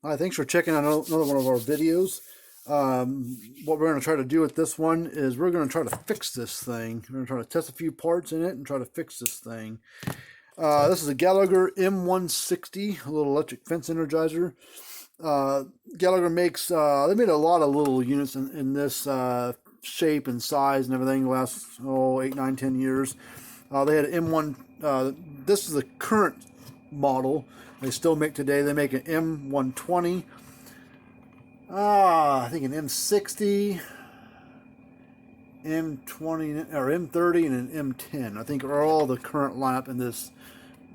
Hi, thanks for checking out another one of our videos. What we're going to try to do with this one is we're going to try to fix this thing. We're going to try to test a few parts in it and try to fix this thing. This is a Gallagher M160, a little electric fence energizer. Gallagher makes, they made a lot of little units in this shape and size and everything the last, 8, 9, 10 years. They had an M1, this is the current model they still make today. They make an M120, I think an M60, M20 or M30, and an M10. I think are all the current lineup in this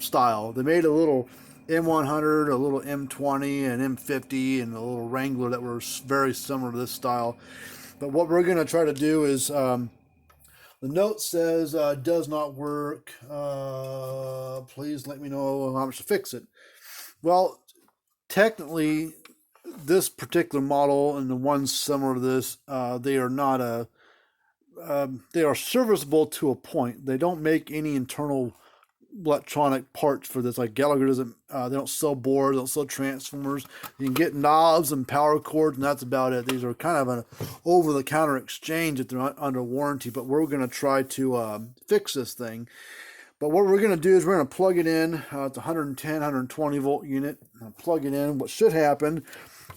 style. They made a little M100, a little M20, an M50, and a little Wrangler that were very similar to this style. But what we're going to try to do is, the note says does not work. Please let me know how much to fix it. Well, technically, this particular model and the ones similar to this, they are not they are serviceable to a point. They don't make any internal electronic parts for this. Like Gallagher doesn't, they don't sell boards, they don't sell transformers. You can get knobs and power cords, and that's about it. These are kind of an over-the-counter exchange if they're under warranty. But we're going to try to fix this thing. But what we're going to do is we're going to plug it in. It's a 110, 120 volt unit. Plug it in. What should happen,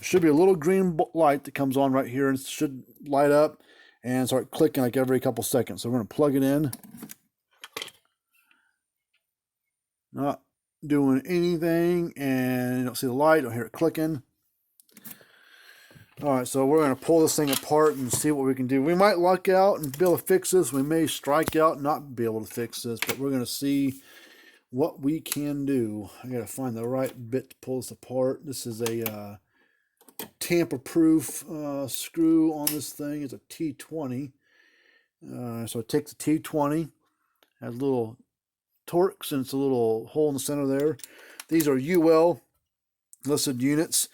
should be a little green light that comes on right here, and it should light up and start clicking like every couple seconds. So we're going to plug it in. Not doing anything, and you don't see the light, don't hear it clicking. All right, so we're going to pull this thing apart and see what we can do. We might luck out and be able to fix this. We may strike out and not be able to fix this, but we're going to see what we can do. I got to find the right bit to pull this apart. This is a tamper-proof screw on this thing. It's a T20. So it takes a T20, has little Torx, and it's a little hole in the center there. These are UL listed units.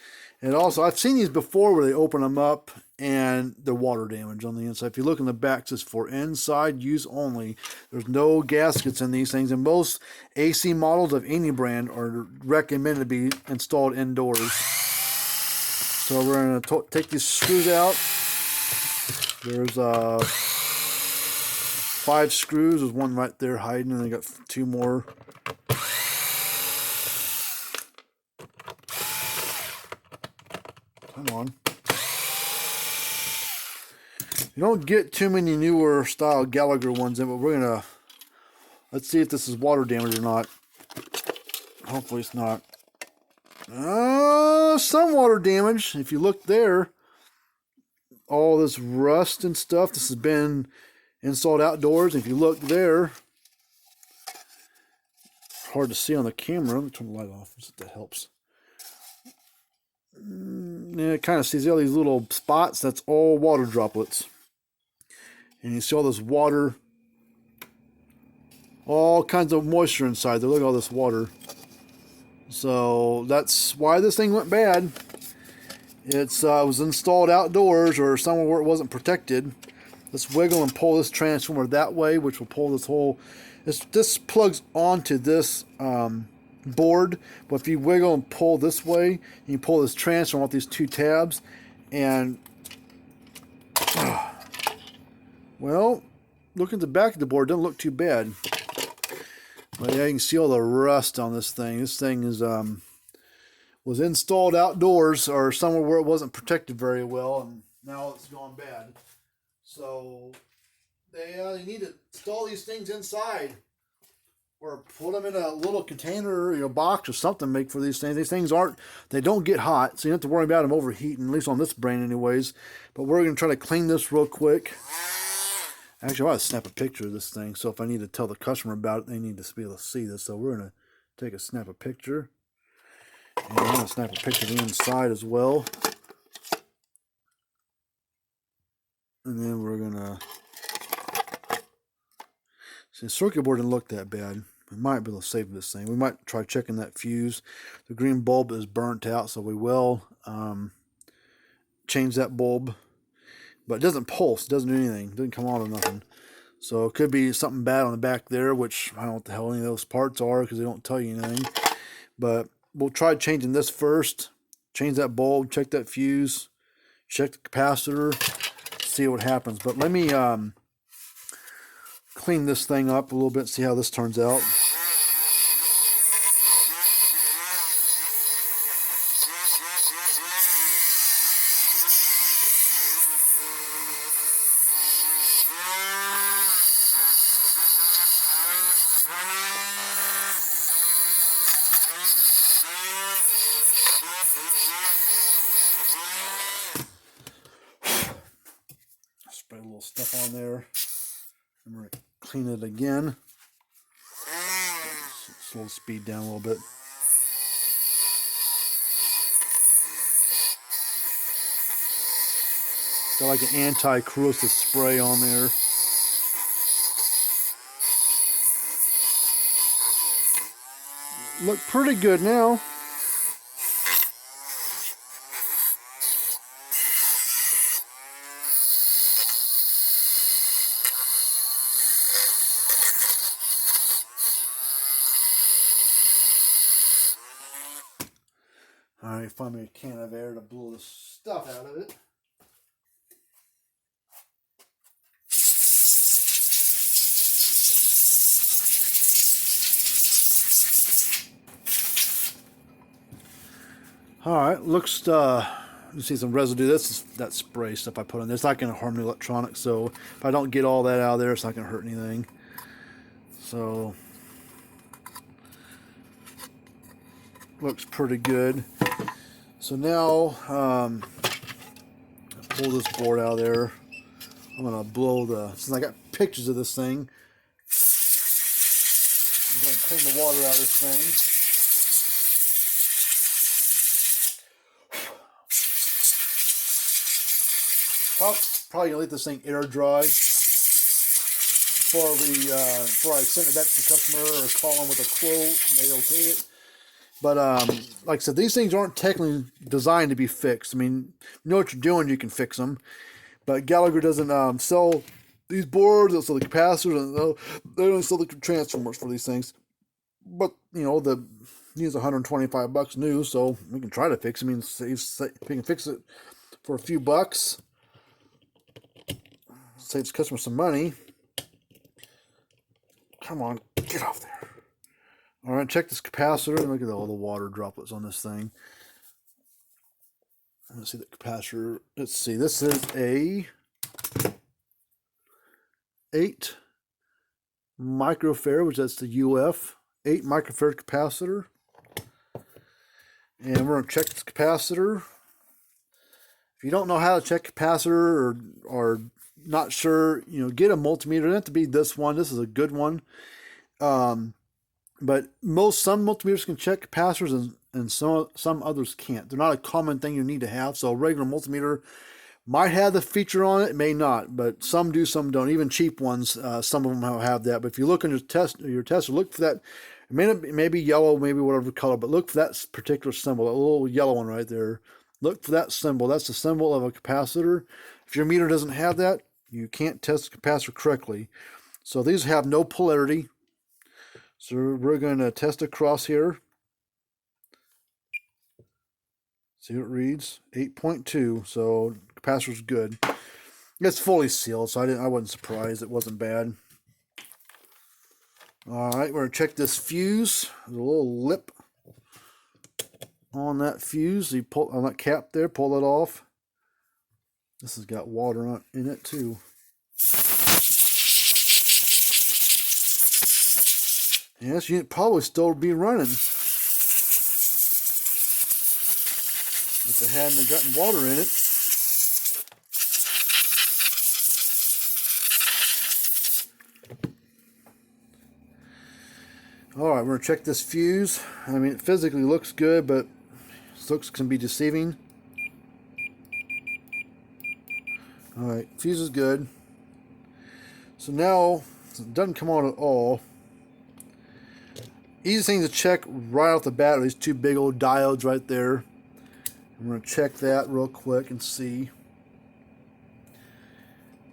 And also, I've seen these before where they open them up and they're water damage on the inside. If you look in the back, it says for inside use only. There's no gaskets in these things, and most AC models of any brand are recommended to be installed indoors. So we're going to take these screws out. There's 5 screws. There's one right there hiding, and I got 2 more. Come on. You don't get too many newer style Gallagher ones in, but we're gonna, let's see if this is water damage or not. Hopefully it's not. Some water damage. If you look there, all this rust and stuff, this has been installed outdoors. If you look there, hard to see on the camera. Let me turn the light off so that helps. Yeah, it kind of sees all these little spots. That's all water droplets. And you see all this water, all kinds of moisture inside there. Look at all this water. So that's why this thing went bad. It was installed outdoors or somewhere where it wasn't protected. Let's wiggle and pull this transformer that way, which will pull this whole. This plugs onto this board, but if you wiggle and pull this way, you pull this transformer off these 2 tabs, and well, look at the back of the board, doesn't look too bad. But yeah, you can see all the rust on this thing. This thing is was installed outdoors or somewhere where it wasn't protected very well, and now it's gone bad. So they need to install these things inside, or put them in a little container, box or something. Make for these things. These things they don't get hot, so you don't have to worry about them overheating. At least on this brand, anyways. But we're gonna try to clean this real quick. Actually, I want to snap a picture of this thing, so if I need to tell the customer about it, they need to be able to see this. So we're gonna snap a picture, and I'm gonna snap a picture of the inside as well. And then we're gonna see the circuit board didn't look that bad. We might be able to save this thing. We might try checking that fuse. The green bulb is burnt out, so we will change that bulb. But it doesn't pulse. It doesn't do anything. It doesn't come on or nothing. So it could be something bad on the back there, which I don't know what the hell any of those parts are because they don't tell you anything. But we'll try changing this first. change that bulb, check that fuse, check the capacitor, see what happens. But let me clean this thing up a little bit, see how this turns out. Spray a little stuff on there. I'm going to clean it again. Slow the speed down a little bit. Got like an anti-corrosive spray on there. Look pretty good now. Alright, find me a can of air to blow the stuff out of it. Alright, looks, you see some residue. This is that spray stuff I put on there. It's not going to harm the electronics, so if I don't get all that out of there, it's not going to hurt anything. So, looks pretty good. So now, pull this board out of there. I'm going to blow since I got pictures of this thing, I'm going to clean the water out of this thing. Probably gonna let this thing air dry before I send it back to the customer or call them with a quote and they okay it. But like I said, these things aren't technically designed to be fixed. I mean, you know what you're doing, you can fix them. But Gallagher doesn't sell these boards. They'll sell the capacitors, and they don't sell the transformers for these things. But you know, these $125 new, so we can try to fix. I mean, if we can fix it for a few bucks, saves the customer some money. Come on, get off there. All right, check this capacitor. Look at all the water droplets on this thing. Let's see the capacitor. Let's see. This is a 8 microfarad, which that's the UF 8 microfarad capacitor. And we're going to check this capacitor. If you don't know how to check capacitor or not sure, you know, get a multimeter. It doesn't have to be this one. This is a good one. But some multimeters can check capacitors and some others can't. They're not a common thing you need to have. So a regular multimeter might have the feature on it, may not, but some do, some don't. Even cheap ones, some of them have that. But if you look in your tester, look for that. It may be yellow, maybe whatever color, but look for that particular symbol, that little yellow one right there. Look for that symbol. That's the symbol of a capacitor. If your meter doesn't have that, you can't test the capacitor correctly. So these have no polarity. So we're going to test across here. See what it reads? 8.2. So capacitor's good. It's fully sealed, so I wasn't surprised. It wasn't bad. All right, we're going to check this fuse. There's a little lip on that fuse. You pull on that cap there, pull it off. This has got water in it too. Yes, you probably still be running if it hadn't gotten water in it. All right, we're gonna check this fuse. I mean, it physically looks good, but looks can be deceiving. All right, fuse is good. So now it doesn't come on at all. Easy thing to check right off the bat are these two big old diodes right there. I'm going to check that real quick and see.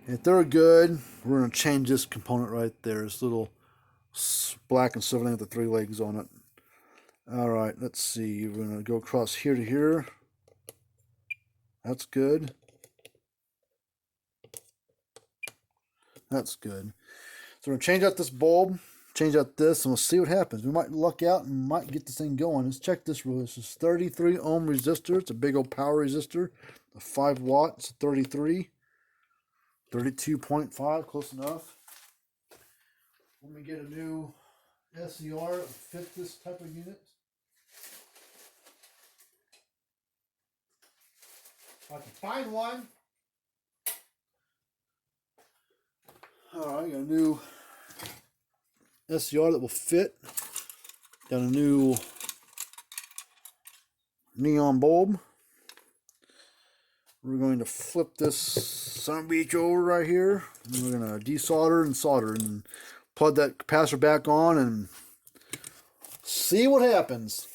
If they're good, we're going to change this component right there. This little black and silver thing with the 3 legs on it. Alright, let's see. We're going to go across here to here. That's good. That's good. So we're going to change out this bulb, change out this, and we'll see what happens. We might luck out and might get this thing going. Let's check this real. This is 33 ohm resistor. It's a big old power resistor. A 5 watts, 33. 32.5, close enough. Let me get a new SCR that fit this type of unit. If I can find one. Alright, got a new SCR that will fit. Got a new neon bulb. We're going to flip this son of a beach over right here. And we're going to desolder and solder and plug that capacitor back on and see what happens.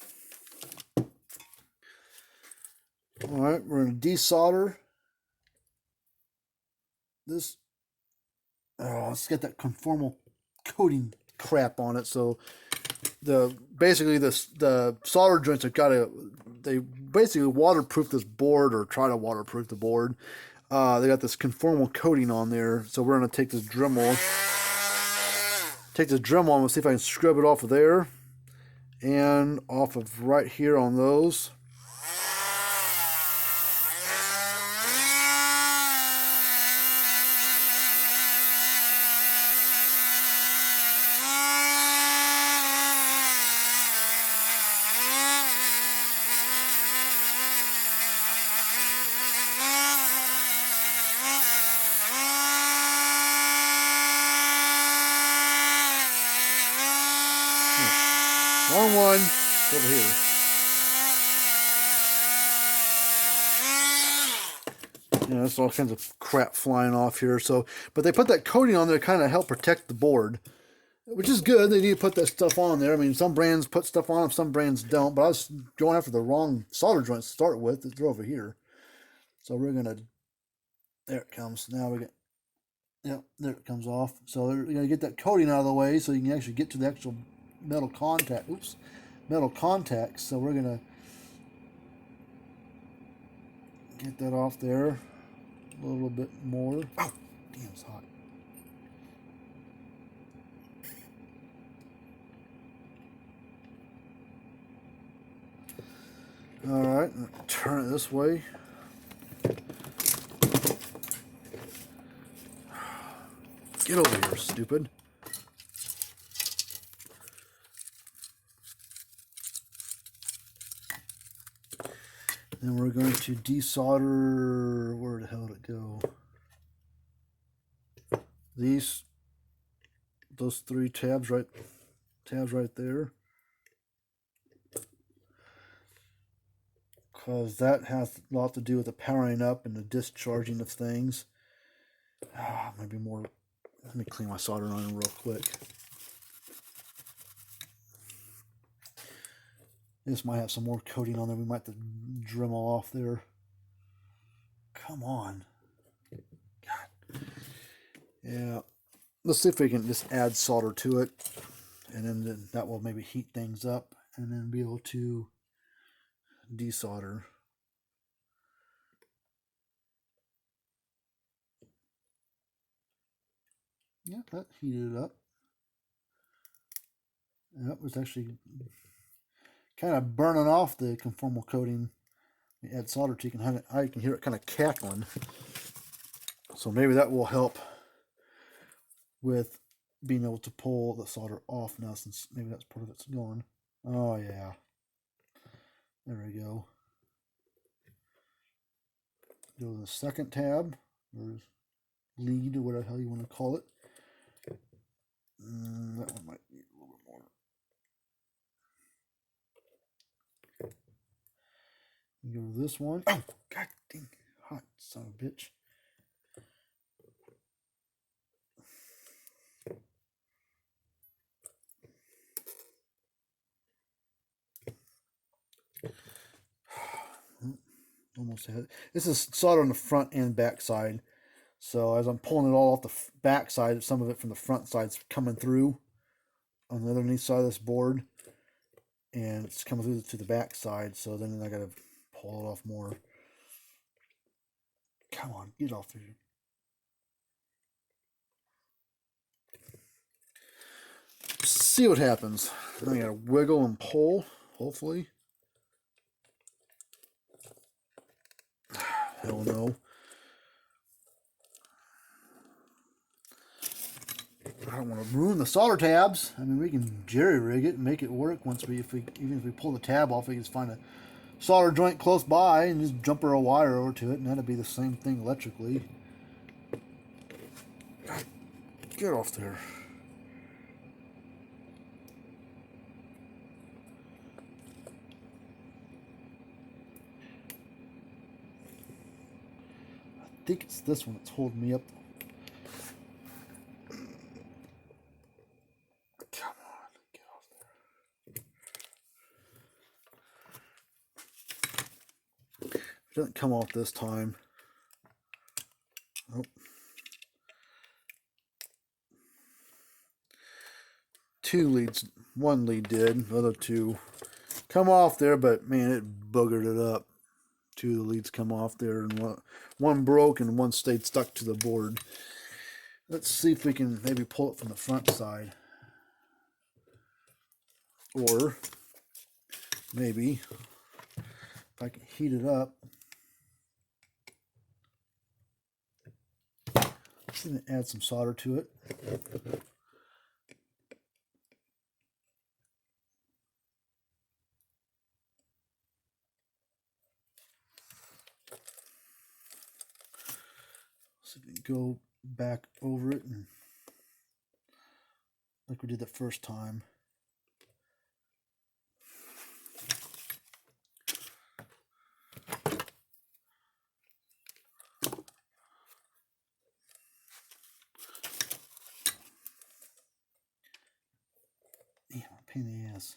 Alright, we're going to desolder this. Oh, let's get that conformal coating crap on it. So basically the solder joints have got to, they basically waterproof this board, or try to waterproof the board. They got this conformal coating on there. So we're going to take this Dremel. And we'll see if I can scrub it off of there and off of right here on those. Wrong one. It's over here. Yeah, there's all kinds of crap flying off here. So, but they put that coating on there to kind of help protect the board, which is good. They need to put that stuff on there. I mean, some brands put stuff on them, some brands don't. But I was going after the wrong solder joints to start with. They're over here. So we're gonna. There it comes. Now we get. Yep, there it comes off. So you're gonna get that coating out of the way so you can actually get to the actual metal contact. Oops. Metal contacts. So we're gonna get that off there a little bit more. Oh, damn, it's hot. All right, turn it this way. Get over here, stupid. Then we're going to desolder, where the hell did it go? Those 3 tabs right there. Because that has a lot to do with the powering up and the discharging of things. Maybe more, let me clean my soldering iron real quick. This might have some more coating on there. We might have to Dremel off there. Come on. God. Yeah. Let's see if we can just add solder to it. And then that will maybe heat things up. And then be able to desolder. Yeah, that heated it up. That was actually kind of burning off the conformal coating. You add solder to, I can hear it kind of cackling. So maybe that will help with being able to pull the solder off now, since maybe that's part of it's gone. Oh yeah. There we go. Go to the second tab, or lead, or whatever the hell you want to call it. That one might need a little bit more. You go to this one. Oh, god dang, hot son of a bitch. Almost had it. This is solder on the front and back side. So as I'm pulling it all off the back side, some of it from the front side's coming through on the underneath side of this board, and it's coming through to the back side. So then I gotta pull it off more. Come on, get off there. See what happens. I gotta wiggle and pull, hopefully. Hell no. I don't want to ruin the solder tabs. I mean, we can jerry rig it and make it work once even if we pull the tab off, we can just find a solder joint close by and just jumper a wire over to it, and that'll be the same thing electrically. Get off there. I think it's this one that's holding me up. Come on, get off there. It doesn't come off this time. Nope. Two leads, one lead did, the other two come off there, but man, it boogered it up. Two of the leads come off there, and one broke and one stayed stuck to the board. Let's see if we can maybe pull it from the front side. Or maybe if I can heat it up. I'm going to add some solder to it. So we can go back over it and like we did the first time. Damn, pain in the ass.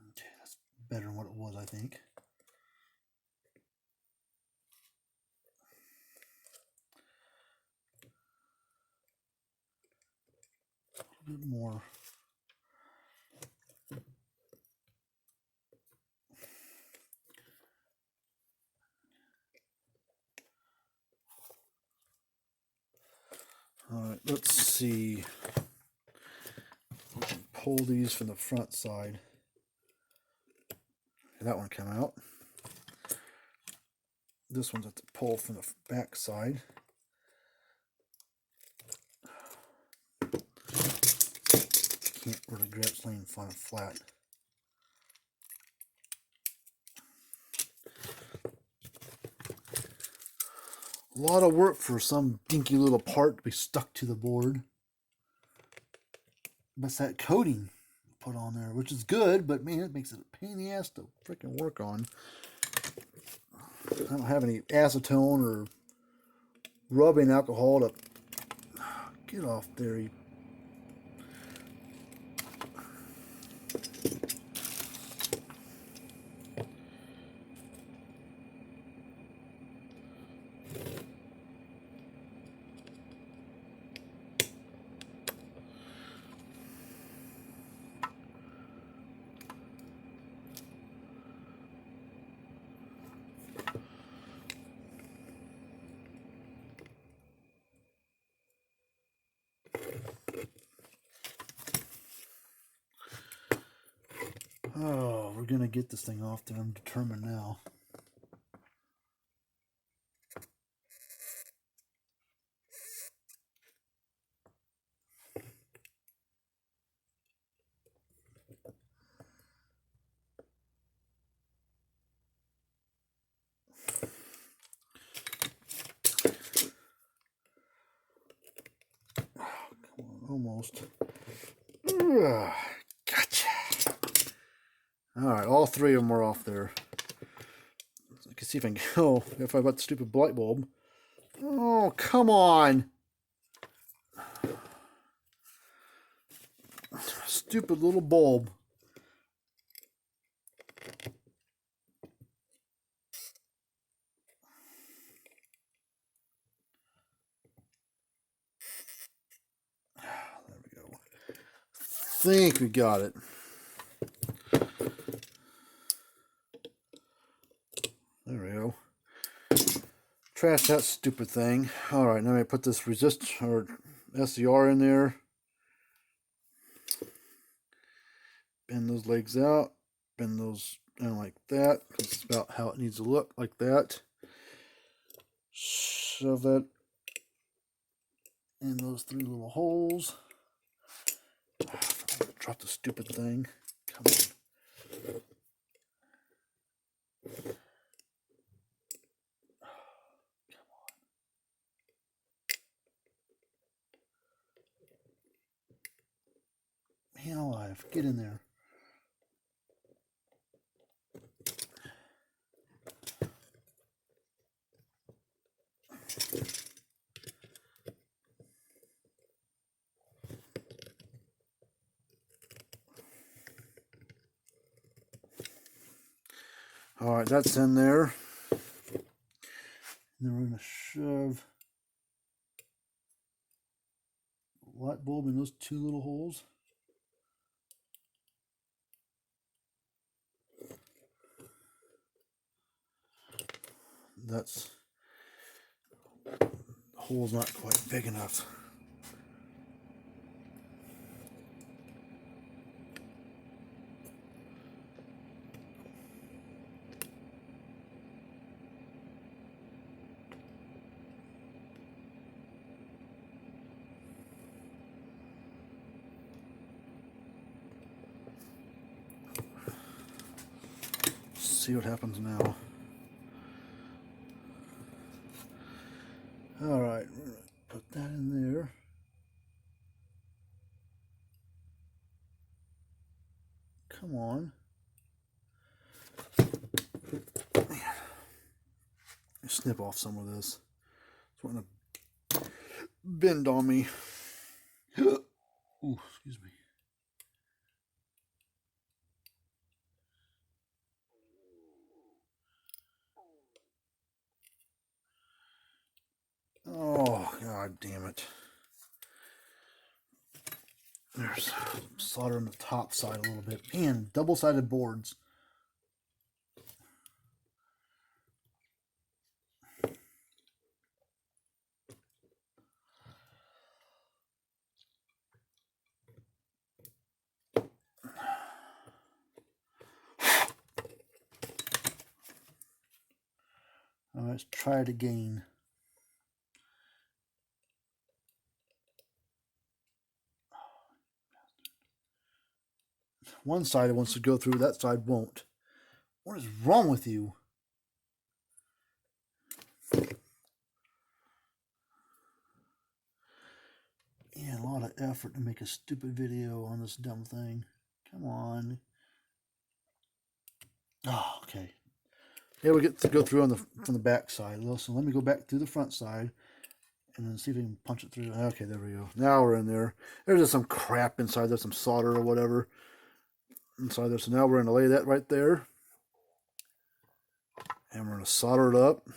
Okay, that's better than what it was, I think. A little bit more. All right, let's see. We can pull these from the front side. That one came out. This one's at the pull from the back side. Can't really grab it laying flat. A lot of work for some dinky little part to be stuck to the board. That's that coating put on there, which is good, but man, it makes it a pain in the ass to freaking work on. I don't have any acetone or rubbing alcohol to get off there. Oh, we're gonna get this thing off there. I'm determined now. Oh, come on, almost. Gotcha. All right, all three of them are off there. I can see if I can go. If I got the stupid light bulb. Oh, come on. Stupid little bulb. There we go. Think we got it. Trash that stupid thing. Alright, now I put this resist or SCR in there. Bend those legs out. Bend those down like that. That's about how it needs to look, like that. Shove that in those 3 little holes. Drop the stupid thing. Come on. Man alive, get in there. Alright, that's in there. And then we're going to shove the light bulb in those 2 little holes. That's, the hole's not quite big enough. See what happens now. Alright, we're going to put that in there. Come on. Snip off some of this. It's wanting to bend on me. Ooh, excuse me. Oh, god damn it. There's solder on the top side a little bit. Man, double-sided boards. Let's try it again. One side it wants to go through, that side won't. What is wrong with you? Man, a lot of effort to make a stupid video on this dumb thing. Come on. Oh, okay. Yeah, we get to go through on from the back side. So let me go back through the front side and then see if we can punch it through. Okay, there we go. Now we're in there. There's just some crap inside there, some solder or whatever inside there. So now we're going to lay that right there. And we're going to solder it up.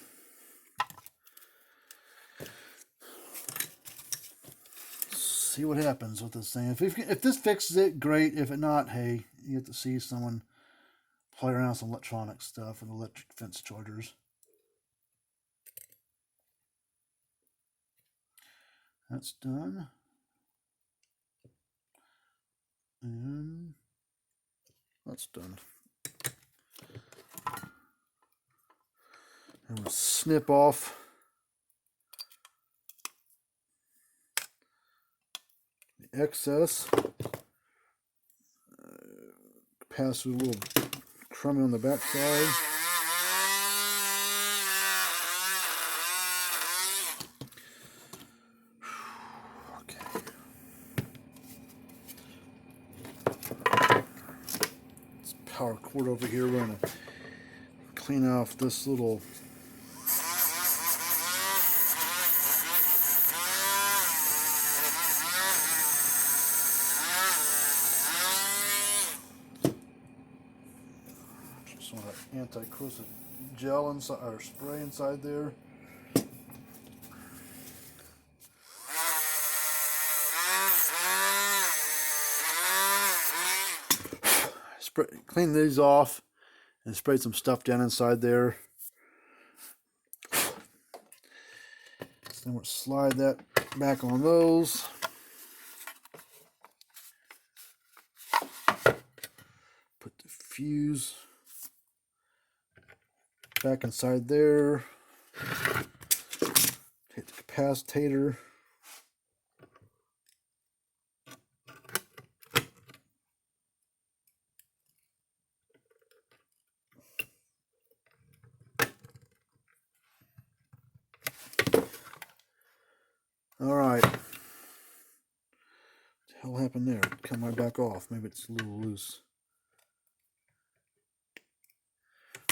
See what happens with this thing. If this fixes it, great. If it not, hey, you get to see someone play around with some electronic stuff and electric fence chargers. That's done. And that's done. And we'll snip off the excess. Pass through a little crummy on the back side. Okay. This power cord over here, we're going to clean off this little some of that anti-corrosive gel inside, or spray inside there. Clean these off and spray some stuff down inside there. Then we'll slide that back on those. Put the fuse back inside there. Take the capacitor. All right. What the hell happened there? Come right back off. Maybe it's a little loose.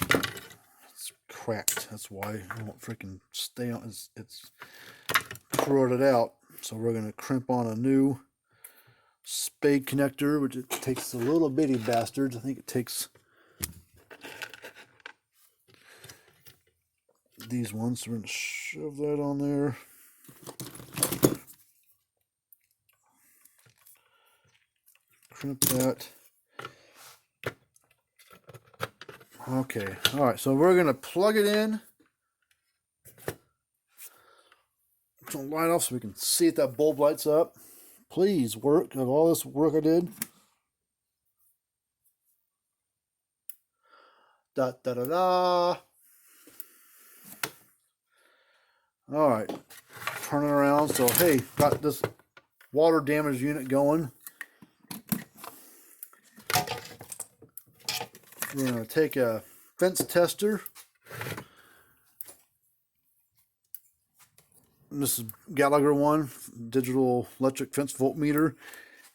It's cracked. That's why it won't freaking stay on. It's corroded out. So we're going to crimp on a new spade connector, which it takes a little bitty bastards. I think it takes these ones. So we're going to shove that on there. Crimp that. Okay. All right. So we're going to plug it in. Turn the light off so we can see if that bulb lights up. Please work. Of all this work I did. Da da da da. All right. Turn it around. So hey, got this water damage unit going. We're going to take a fence tester. This is Gallagher one, digital electric fence voltmeter.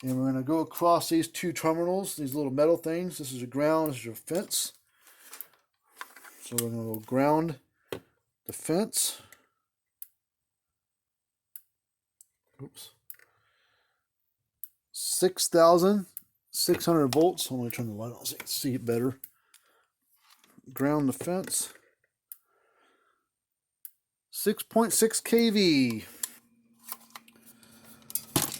And we're going to go across these two terminals, these little metal things. This is your ground, this is your fence. So we're going to ground the fence. Oops. 6,600 volts. I'm going to turn the light on so you can see it better. Ground the fence. 6.6 kV.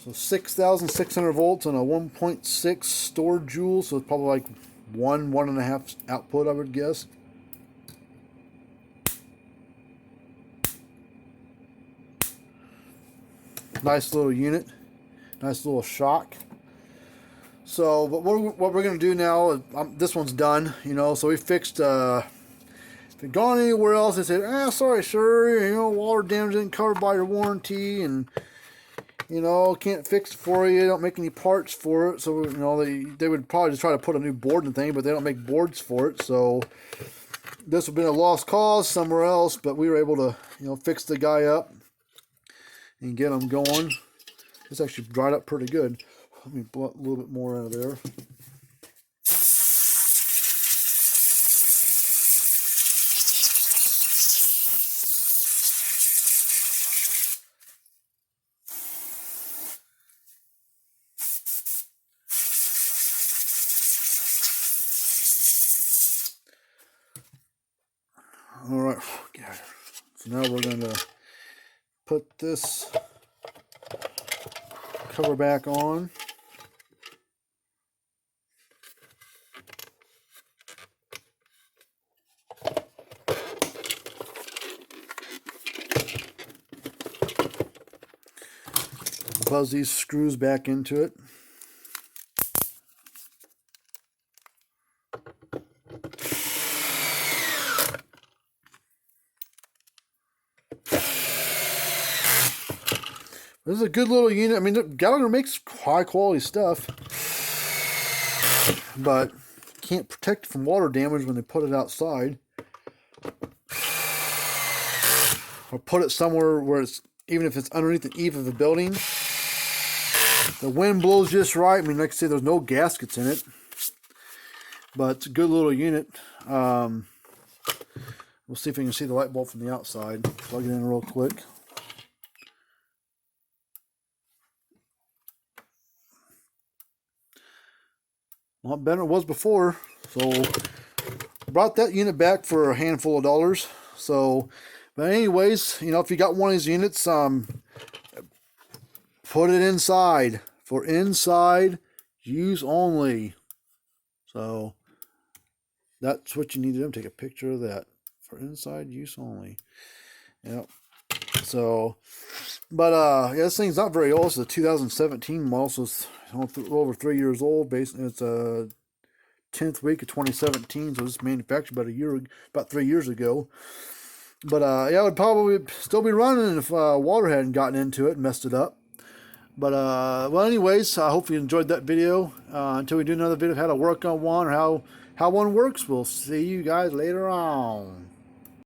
So 6,600 volts and a 1.6 stored joules. So it's probably like 1.5 output, I would guess. Nice little unit. Nice little shock. So, but what we're going to do now is, this one's done, you know, so we fixed, if it gone anywhere else, they said, sorry, sir, you know, water damage isn't covered by your warranty, and, you know, can't fix it for you, don't make any parts for it. So, you know, they would probably just try to put a new board and thing, but they don't make boards for it. So this would have been a lost cause somewhere else, but we were able to, you know, fix the guy up and get him going. This actually dried up pretty good. Let me blow a little bit more out of there. All right, so now we're going to put this cover back on. Buzz these screws back into it. This is a good little unit. I mean, Gallagher makes high quality stuff, but can't protect it from water damage when they put it outside. Or put it somewhere where it's, even if it's underneath the eave of the building, the wind blows just right. I mean, like I said, there's no gaskets in it, but it's a good little unit. We'll see if we can see the light bulb from the outside. Plug it in real quick. A lot better than it was before. So brought that unit back for a handful of dollars. So, but anyways, you know, if you got one of these units, put it inside for inside use only. So that's what you need to do. Take a picture of that for inside use only. Yep. So, but yeah, this thing's not very old. It's a 2017 model, so it's over 3 years old. Basically, it's a 10th week of 2017, so it's manufactured about 3 years ago. But yeah, it would probably still be running if water hadn't gotten into it and messed it up. But well, anyways, I hope you enjoyed that video. Until we do another video of how to work on one or how one works, we'll see you guys later on.